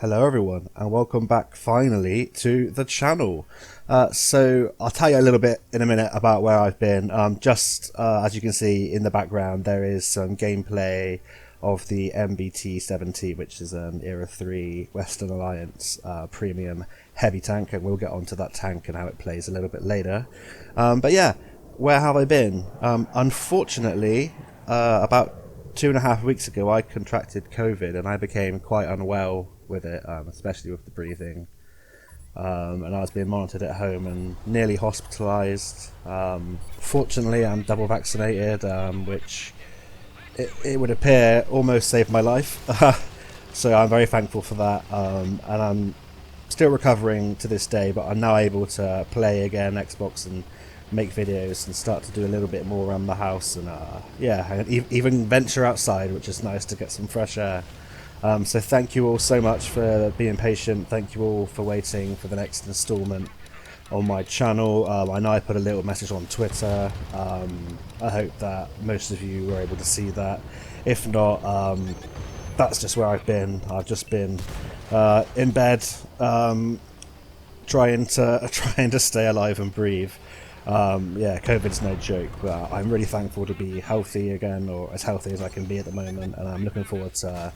Hello everyone and welcome back finally to the channel. So I'll tell you a little bit in a minute about where I've been. As you can see in the background, there is some gameplay of the MBT 70, which is an Era 3 Western Alliance premium heavy tank, and we'll get onto that tank and how it plays a little bit later. But yeah, where have I been? Unfortunately, about 2.5 weeks ago I contracted COVID and I became quite unwell with it, especially with the breathing, and I was being monitored at home and nearly hospitalised. Fortunately I'm double vaccinated, which it would appear almost saved my life. So I'm very thankful for that, and I'm still recovering to this day, but I'm now able to play again Xbox and make videos and start to do a little bit more around the house, and even venture outside, which is nice to get some fresh air. So thank you all so much for being patient. Thank you all for waiting for the next instalment on my channel. I know I put a little message on Twitter. I hope that most of you were able to see that. If not, that's just where I've been. I've just been in bed, trying to stay alive and breathe. Yeah, COVID's no joke, but I'm really thankful to be healthy again, or as healthy as I can be at the moment, and I'm looking forward to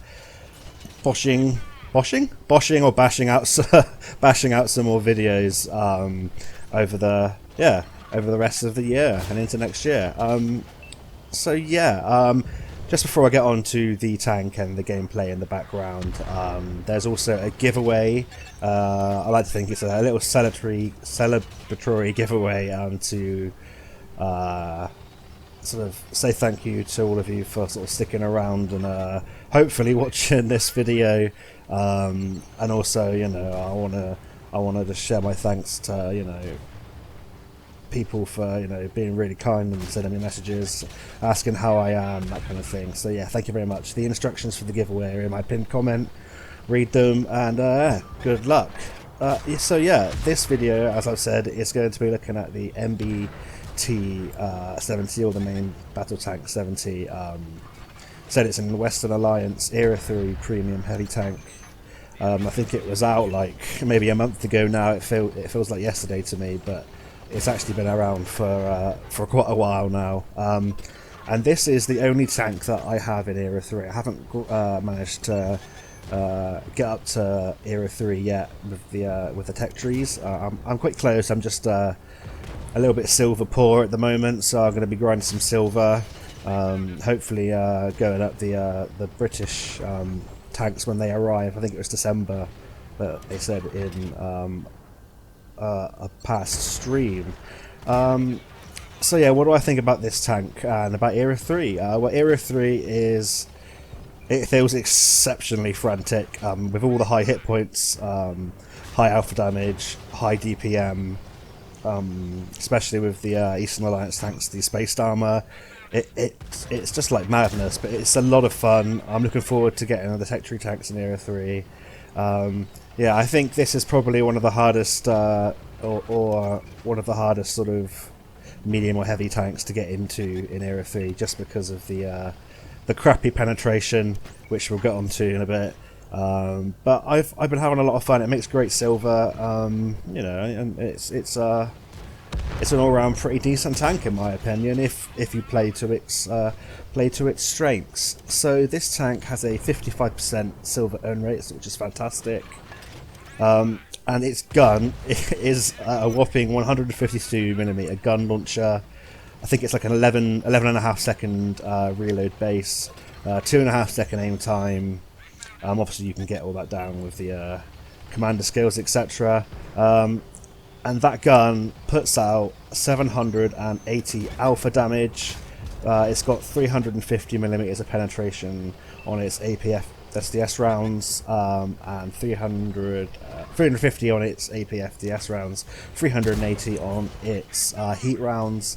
bashing or bashing out some more videos over the rest of the year and into next year. Just before I get on to the tank and the gameplay in the background, there's also a giveaway. I like to think it's a little celebratory giveaway to sort of say thank you to all of you for sort of sticking around and hopefully watching this video, and also, you know, I wanna just share my thanks to, you know, people for, you know, being really kind and sending me messages asking how I am, that kind of thing. So yeah, thank you very much. The instructions for the giveaway are in my pinned comment. Read them and good luck. So yeah, this video, as I've said, is going to be looking at the MBT 70, or the main battle tank 70. Said it's in the Western Alliance Era 3 premium heavy tank. I think it was out like maybe a month ago now. It feels like yesterday to me, but it's actually been around for quite a while now. And this is the only tank that I have in Era 3. I haven't managed to get up to Era 3 yet with the tech trees. I'm quite close. I'm just a little bit silver poor at the moment, so I'm going to be grinding some silver. Hopefully going up the British tanks when they arrive. I think it was December that they said in a past stream. So yeah, what do I think about this tank and about Era 3? Well, Era 3 it feels exceptionally frantic, with all the high hit points, high alpha damage, high DPM, especially with the Eastern Alliance tanks, the spaced armor. It's just like madness, but it's a lot of fun. I'm looking forward to getting the tech tree tanks in Era 3. Yeah, I think this is probably one of the hardest, or one of the hardest sort of medium or heavy tanks to get into in Era 3, just because of the crappy penetration, which we'll get onto in a bit. But I've been having a lot of fun. It makes great silver, you know, and it's an all-round pretty decent tank in my opinion, if you play to its strengths. So this tank has a 55% silver earn rate, which is fantastic. And its gun is a whopping 152mm gun launcher. I think it's like an 11.5 second reload base, 2.5 second aim time. Obviously you can get all that down with the commander skills, etc. And that gun puts out 780 alpha damage. It's got 350mm of penetration on its APF SDS rounds, and 350 on its APF DS rounds, 380 on its heat rounds,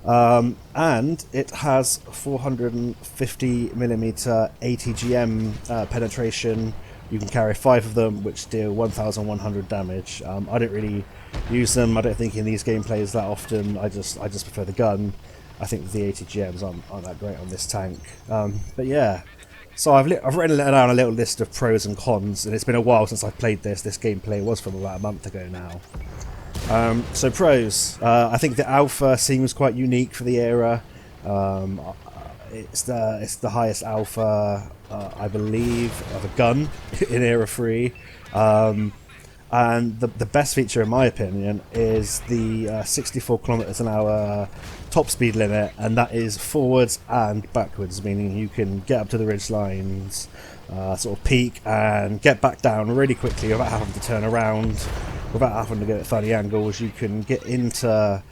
and it has 450mm ATGM penetration. You can carry 5 of them, which deal 1,100 damage. I don't really use them. I don't think in these gameplays that often. I just prefer the gun. I think the ATGMs aren't that great on this tank. But yeah, So I've written down a little list of pros and cons, and it's been a while since I played this. This gameplay was from about a month ago now. So pros, I think the alpha seems quite unique for the era. It's the highest alpha, I believe, of a gun in era 3. And the best feature, in my opinion, is the 64 kilometers an hour top speed limit, and that is forwards and backwards, meaning you can get up to the ridge lines, sort of peak, and get back down really quickly without having to turn around, without having to go at funny angles. You can get into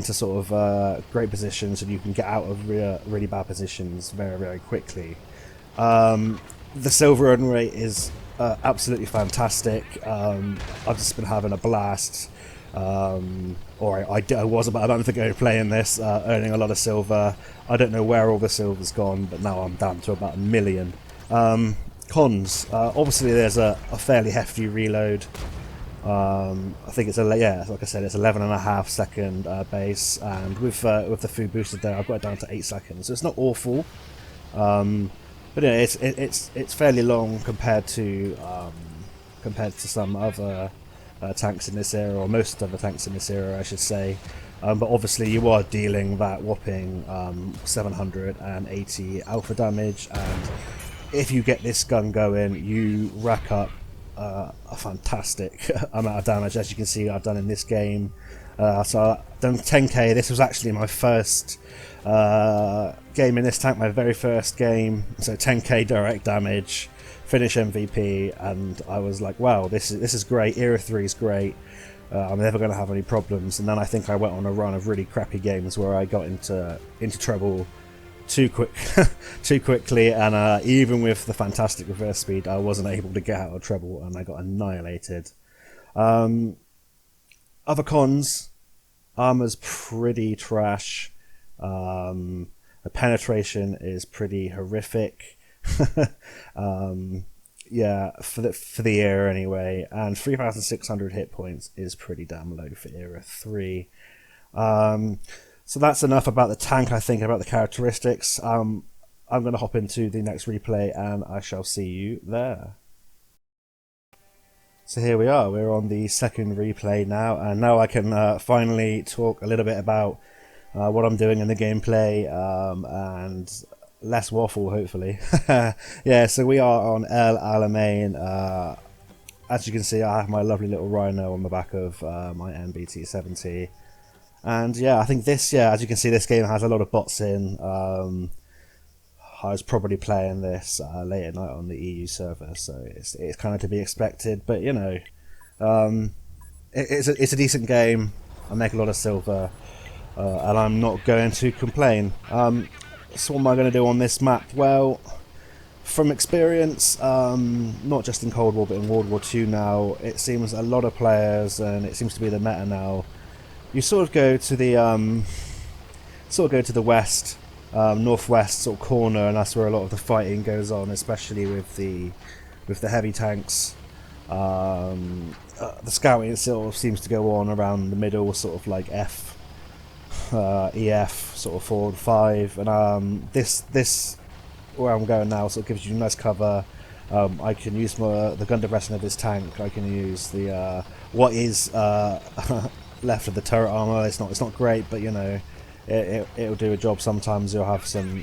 sort of great positions, and you can get out of really bad positions very, very quickly. The silver run rate is absolutely fantastic. I've just been having a blast. Or I was about a month ago playing this, earning a lot of silver. I don't know where all the silver's gone, but now I'm down to about 1 million. Cons. Obviously there's a fairly hefty reload. I think it's like I said, it's 11.5 second base, and with the food boosted there, I've got it down to 8 seconds. So it's not awful. But yeah, it's fairly long compared to some other tanks in this era, or most other tanks in this era, I should say. But obviously you are dealing that whopping 780 alpha damage, and if you get this gun going, you rack up a fantastic amount of damage. As you can see, I've done in this game. So I've done 10k. This was actually my first game in this tank, my very first game. So 10k direct damage, finish MVP, and I was like, wow, this is great. Era 3 is great. I'm never going to have any problems. And then I think I went on a run of really crappy games where I got into trouble too quickly, and even with the fantastic reverse speed, I wasn't able to get out of trouble, and I got annihilated. Other cons: armor's pretty trash. The penetration is pretty horrific. Yeah, for the era anyway, and 3,600 hit points is pretty damn low for era 3. So that's enough about the tank, I think, about the characteristics. I'm going to hop into the next replay, and I shall see you there. So here we are, we're on the second replay now, and now I can finally talk a little bit about what I'm doing in the gameplay, and less waffle, hopefully. Yeah, so we are on El Alamein. As you can see, I have my lovely little rhino on the back of my MBT 70. And yeah, I think this, as you can see, this game has a lot of bots in. I was probably playing this late at night on the EU server, so it's kind of to be expected. But you know, it's a decent game. I make a lot of silver, and I'm not going to complain. So what am I going to do on this map? Well, from experience, not just in Cold War but in World War II now, it seems a lot of players, and it seems to be the meta now. You sort of go to the west, northwest sort of corner, and that's where a lot of the fighting goes on, especially with the heavy tanks. The scouting itself seems to go on around the middle, sort of like EF, sort of 4 and 5, and this where I'm going now sort of gives you nice cover. I can use the gun depression of this tank. I can use the what is left of the turret armor. It's not great, but you know, it'll do a job. Sometimes you'll have some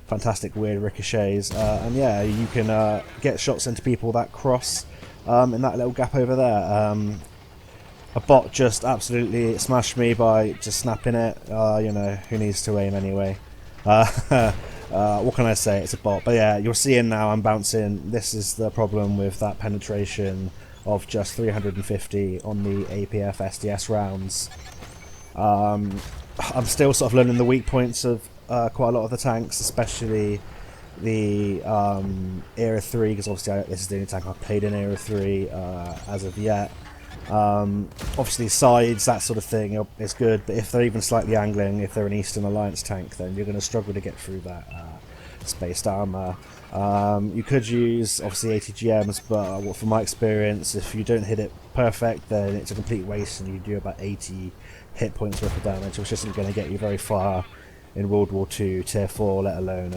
fantastic weird ricochets, and yeah, you can get shots into people that cross in that little gap over there. A bot just absolutely smashed me by just snapping it. You know, who needs to aim anyway? What can I say? It's a bot. But yeah, you're seeing now I'm bouncing. This is the problem with that penetration of just 350 on the APF SDS rounds. I'm still sort of learning the weak points of quite a lot of the tanks, especially the Era 3, because obviously this is the only tank I've played in Era 3 as of yet. Obviously sides, that sort of thing is good, but if they're even slightly angling, if they're an Eastern Alliance tank, then you're going to struggle to get through that spaced armor. You could use obviously ATGMs, but from my experience, if you don't hit it perfect, then it's a complete waste, and you do about 80 hit points worth of damage, which isn't going to get you very far in World War II Tier 4, let alone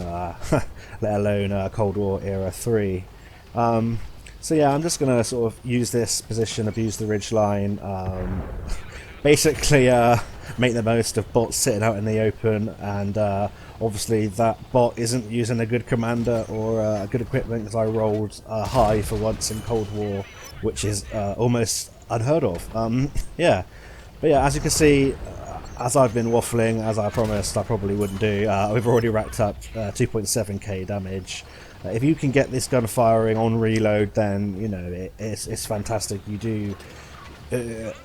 Cold War Era 3. So yeah, I'm just going to sort of use this position, abuse the ridgeline, basically make the most of bots sitting out in the open, and obviously that bot isn't using a good commander or a good equipment, because I rolled high for once in Cold War, which is almost unheard of. Yeah, but yeah, as you can see, as I've been waffling, as I promised I probably wouldn't do, we've already racked up 2.7k damage. If you can get this gun firing on reload, then you know it's fantastic. You do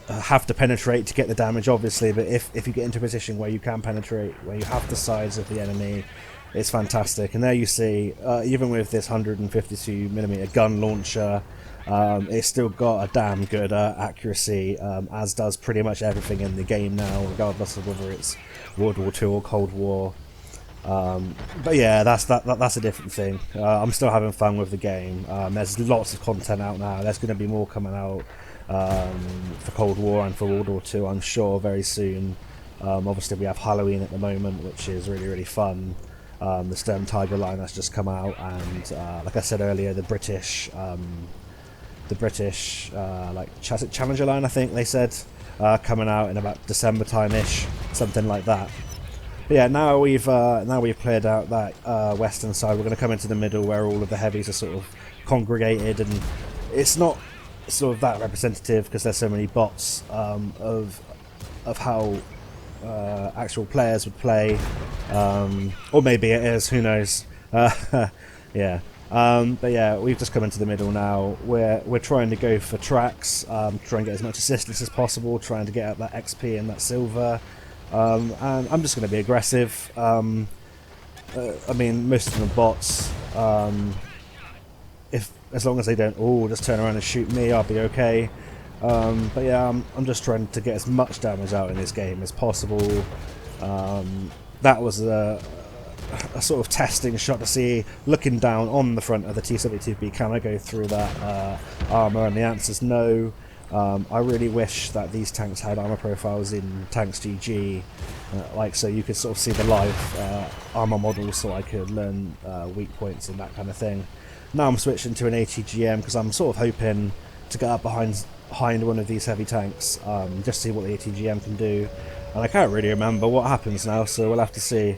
have to penetrate to get the damage, obviously, but if you get into a position where you can penetrate, where you have the size of the enemy, it's fantastic. And there you see, even with this 152mm gun launcher, it's still got a damn good accuracy, as does pretty much everything in the game now, regardless of whether it's World War II or Cold War. But yeah, that's a different thing. I'm still having fun with the game. There's lots of content out now. There's going to be more coming out for Cold War and for World War II, I'm sure, very soon. Obviously we have Halloween at the moment, which is really fun. The Stern Tiger line has just come out, and like I said earlier, the British like Challenger line, I think they said, coming out in about December time-ish, something like that. But yeah, now we've cleared out that western side. We're going to come into the middle where all of the heavies are sort of congregated, and it's not sort of that representative because there's so many bots of how actual players would play, or maybe it is, who knows. Yeah. But yeah, we've just come into the middle now. We're trying to go for tracks, try and get as much assistance as possible, trying to get out that XP and that silver. And I'm just going to be aggressive. I mean, most of them are bots. As long as they don't all just turn around and shoot me, I'll be okay. But yeah, I'm just trying to get as much damage out in this game as possible. That was a sort of testing shot to see, looking down on the front of the T-72B, can I go through that armour, and the answer's no. I really wish that these tanks had armour profiles in Tanks GG, like so you could sort of see the live armour models, so I could learn weak points and that kind of thing. Now I'm switching to an ATGM because I'm sort of hoping to get up behind one of these heavy tanks, just see what the ATGM can do. And I can't really remember what happens now, so we'll have to see.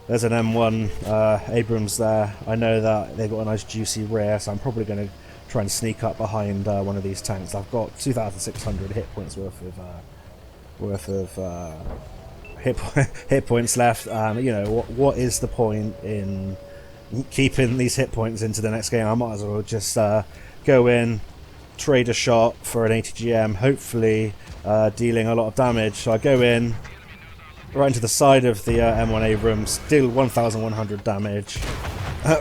There's an M1 Abrams there. I know that they've got a nice juicy rear, so I'm probably going to try and sneak up behind one of these tanks. I've got 2,600 hit points worth of hit points left. You know, what is the point in keeping these hit points into the next game? I might as well just go in, trade a shot for an ATGM, hopefully dealing a lot of damage. So I go in right into the side of the M1 Abrams, deal 1,100 damage.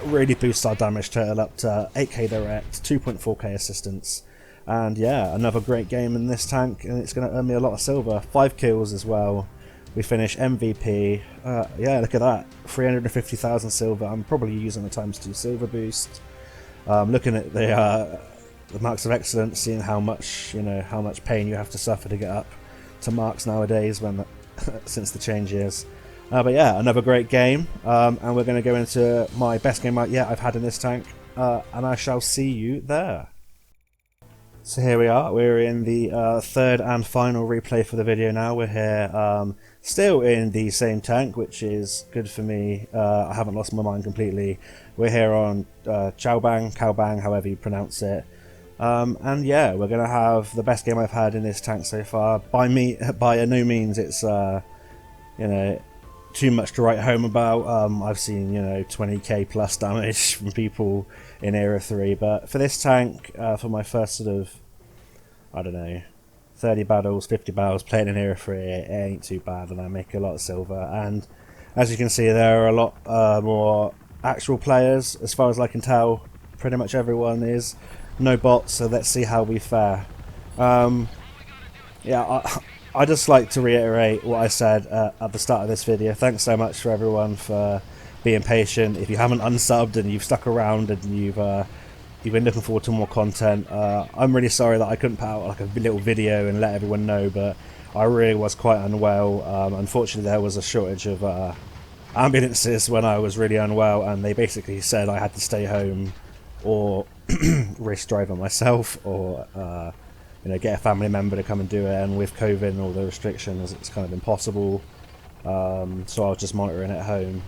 Really boosts our damage total up to 8k direct, 2.4k assistance, and yeah, another great game in this tank, and it's going to earn me a lot of silver. 5 kills as well. We finish MVP. Yeah, look at that, 350,000 silver. I'm probably using the ×2 silver boost. Looking at the marks of excellence, seeing how much pain you have to suffer to get up to marks nowadays when since the change years. But yeah, another great game, and we're going to go into my best game I've had in this tank, and I shall see you there. So here we are, we're in the third and final replay for the video now. We're here still in the same tank, which is good for me. I haven't lost my mind completely. We're here on Cowbang, however you pronounce it. And yeah, we're going to have the best game I've had in this tank so far. By no means it's you know, too much to write home about. I've seen 20k plus damage from people in Era 3, but for this tank, for my first sort of, I don't know, 30 battles, 50 battles playing in Era 3, it ain't too bad, and I make a lot of silver. And as you can see, there are a lot more actual players, as far as I can tell. Pretty much everyone is. No bots, so let's see how we fare. Yeah, I just like to reiterate what I said at the start of this video. Thanks so much for everyone for being patient. If you haven't unsubbed and you've stuck around and you've been looking forward to more content, I'm really sorry that I couldn't put out like a little video and let everyone know, but I really was quite unwell. Unfortunately, there was a shortage of ambulances when I was really unwell, and they basically said I had to stay home or risk driving myself, or get a family member to come and do it. And with COVID and all the restrictions, it's kind of impossible. So I was just monitoring at home.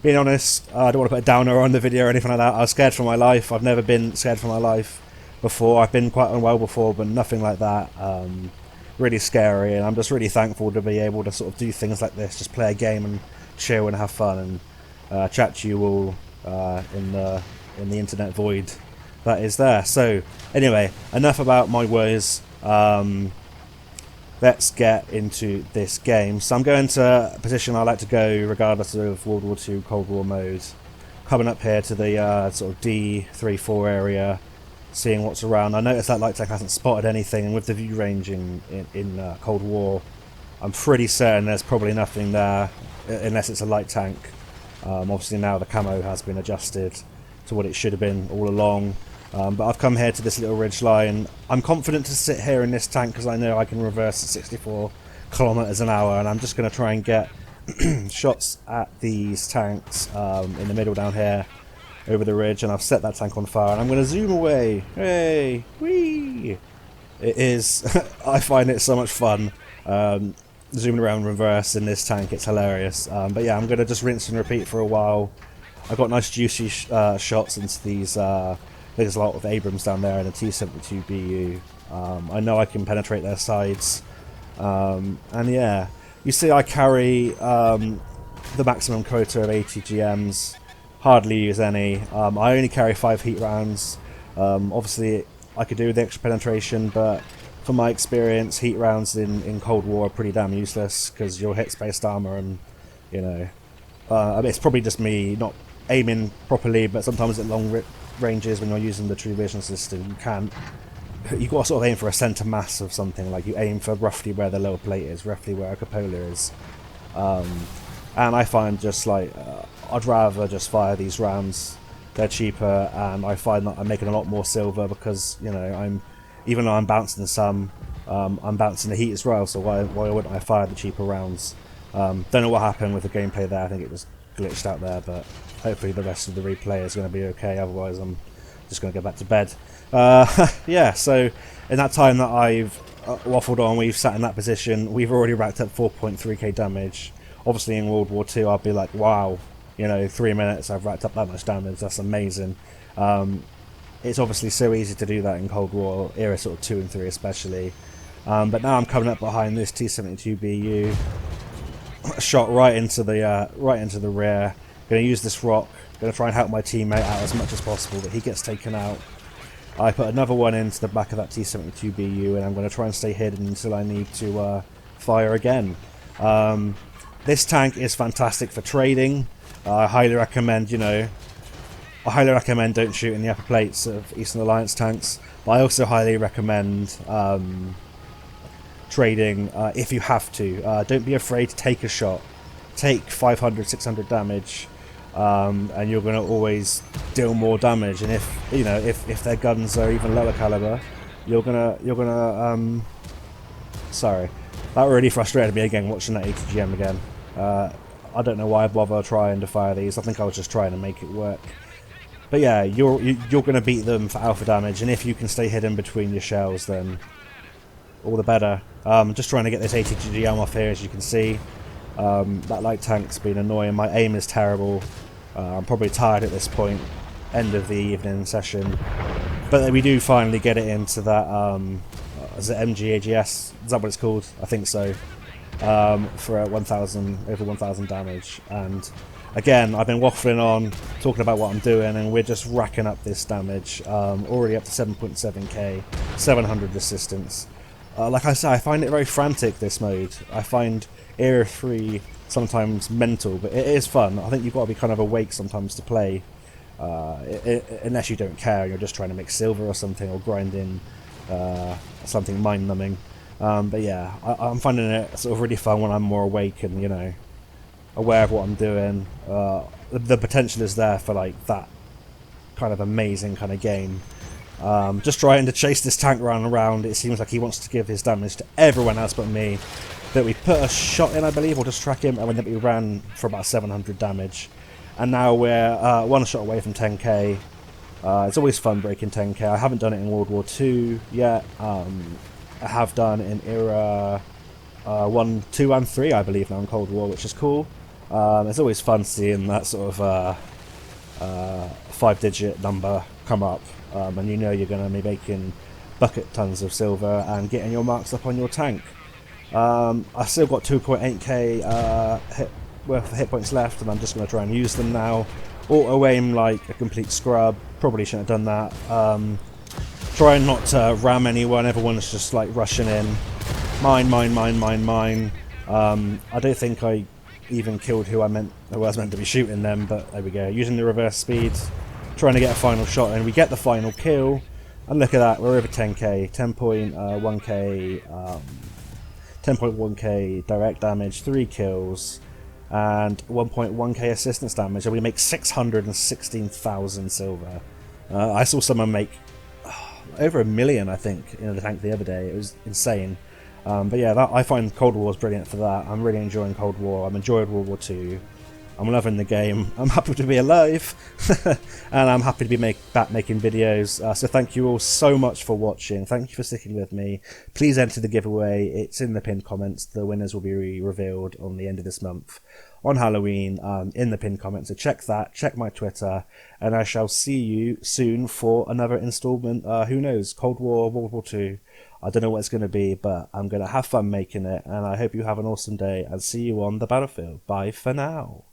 Being honest, I don't want to put a downer on the video or anything like that. I was scared for my life. I've never been scared for my life before. I've been quite unwell before, but nothing like that. Really scary, and I'm just really thankful to be able to sort of do things like this, just play a game and chill and have fun, and chat to you all in the internet void that is there. So anyway, enough about my woes. Let's get into this game. So I'm going to a position I like to go regardless of World War II Cold War mode. Coming up here to the sort of D3-4 area, seeing what's around. I noticed that light tank hasn't spotted anything, and with the view range in Cold War, I'm pretty certain there's probably nothing there, unless it's a light tank. Obviously now the camo has been adjusted to what it should have been all along. But I've come here to this little ridge line. I'm confident to sit here in this tank because I know I can reverse at 64 kilometers an hour, and I'm just going to try and get shots at these tanks in the middle down here over the ridge, and I've set that tank on fire, and I'm going to zoom away. Hey, whee! It is, I find it so much fun zooming around reverse in this tank. It's hilarious. But yeah, I'm going to just rinse and repeat for a while. I've got nice juicy shots into these. There's a lot of Abrams down there and a T-72BU. I know I can penetrate their sides. And yeah, you see I carry the maximum quota of 80 GMs. Hardly use any. I only carry 5 heat rounds. Obviously I could do with the extra penetration, but from my experience, heat rounds in Cold War are pretty damn useless because you'll hit spaced armor, and I mean, it's probably just me not aiming properly, but sometimes at long ranges when you're using the true vision system, you've got to sort of aim for a centre mass of something. Like you aim for roughly where the lower plate is, roughly where a cupola is, and I find just like I'd rather just fire these rounds. They're cheaper, and I find that I'm making a lot more silver because even though I'm bouncing some, I'm bouncing the heat as well, so why wouldn't I fire the cheaper rounds? Don't know what happened with the gameplay there. I think it was glitched out there, but hopefully the rest of the replay is going to be okay, otherwise I'm just going to go back to bed. Yeah, so in that time that I've waffled on, we've sat in that position, we've already racked up 4.3k damage. Obviously in World War II I'd be like, wow, 3 minutes I've racked up that much damage, that's amazing. It's obviously so easy to do that in Cold War, era sort of 2 and 3 especially. But now I'm coming up behind this T-72BU, shot right into the rear. Going to use this rock, going to try and help my teammate out as much as possible, but he gets taken out. I put another one into the back of that T-72BU, and I'm going to try and stay hidden until I need to fire again. This tank is fantastic for trading. I highly recommend, don't shoot in the upper plates of Eastern Alliance tanks, but I also highly recommend trading if you have to. Don't be afraid to take a shot. Take 500, 600 damage, and you're going to always deal more damage. And if their guns are even lower caliber, you're gonna sorry, that really frustrated me again watching that 80 GM again. I don't know why I bother trying to fire these. I think I was just trying to make it work. But yeah, you're going to beat them for alpha damage, and if you can stay hidden between your shells, then all the better. Just trying to get this 80 GM off here, as you can see. That light tank's been annoying. My aim is terrible. I'm probably tired at this point. End of the evening session. But we do finally get it into that, is it MGAGS? Is that what it's called? I think so. For over 1,000 damage. And again, I've been waffling on, talking about what I'm doing, and we're just racking up this damage. Already up to 7.7k, 700 resistance. Like I say, I find it very frantic, this mode. I find Era 3 sometimes mental, but it is fun. I think you've got to be kind of awake sometimes to play, unless you don't care and you're just trying to make silver or something, or grind in something mind-numbing. But yeah, I'm finding it sort of really fun when I'm more awake and, aware of what I'm doing. The potential is there for like that kind of amazing kind of game. Just trying to chase this tank round and round. It seems like he wants to give his damage to everyone else but me. that we put a shot in, I believe, or just track him, and then we ran for about 700 damage. And now we're one shot away from 10k. It's always fun breaking 10k. I haven't done it in World War II yet. I have done in Era 1, 2 and 3, I believe, now in Cold War, which is cool. It's always fun seeing that sort of 5-digit number come up, and you know you're going to be making bucket tons of silver and getting your marks up on your tank. I still got 2.8k worth of hit points left, and I'm just going to try and use them now. Auto aim like a complete scrub. Probably shouldn't have done that. Trying not to ram anyone. Everyone's just like rushing in. Mine. I don't think I even killed who I was meant to be shooting them, but there we go. Using the reverse speed, trying to get a final shot, and we get the final kill. And look at that, we're over 10k, 10.1k direct damage, 3 kills, and 1.1k assistance damage, and we make 616,000 silver. I saw someone make over 1 million, I think, in the tank the other day. It was insane. But yeah, I find Cold War is brilliant for that. I'm really enjoying Cold War. I'm enjoying World War II. I'm loving the game. I'm happy to be alive, and I'm happy to be back making videos. So thank you all so much for watching. Thank you for sticking with me. Please enter the giveaway. It's in the pinned comments. The winners will be revealed on the end of this month on Halloween, in the pinned comments. So check that. Check my Twitter, and I shall see you soon for another installment. Who knows? Cold War, World War II. I don't know what it's going to be, but I'm going to have fun making it, and I hope you have an awesome day, and see you on the battlefield. Bye for now.